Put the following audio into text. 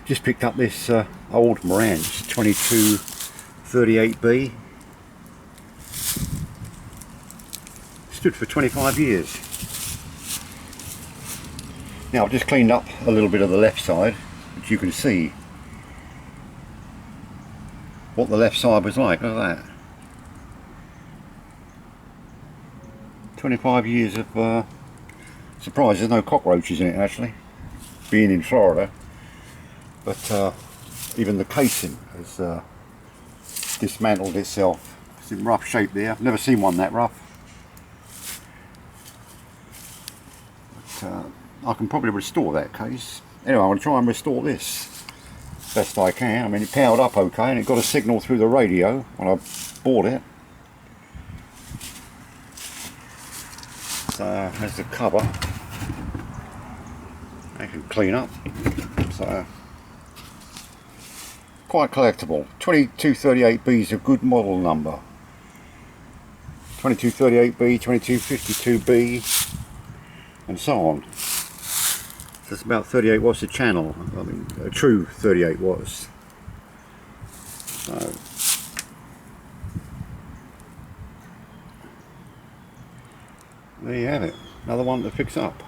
Just picked up this old Marantz 2238B. Stood for 25 years. Now I've just cleaned up a little bit of the left side, which you can see what the left side was like. Look at that. 25 years of surprised there's no cockroaches in it, actually, being in Florida. But even the casing has dismantled itself. It's in rough shape there. I've never seen one that rough. But, I can probably restore that case. Anyway, I'm going to try and restore this best I can. I mean, it powered up okay and it got a signal through the radio when I bought it. So there's the cover. I can clean up. So quite collectible. 2238B is a good model number. 2238B, 2252B, and so on. So it's about 38 watts a channel. I mean, a true 38 watts. So there you have it. Another one to fix up.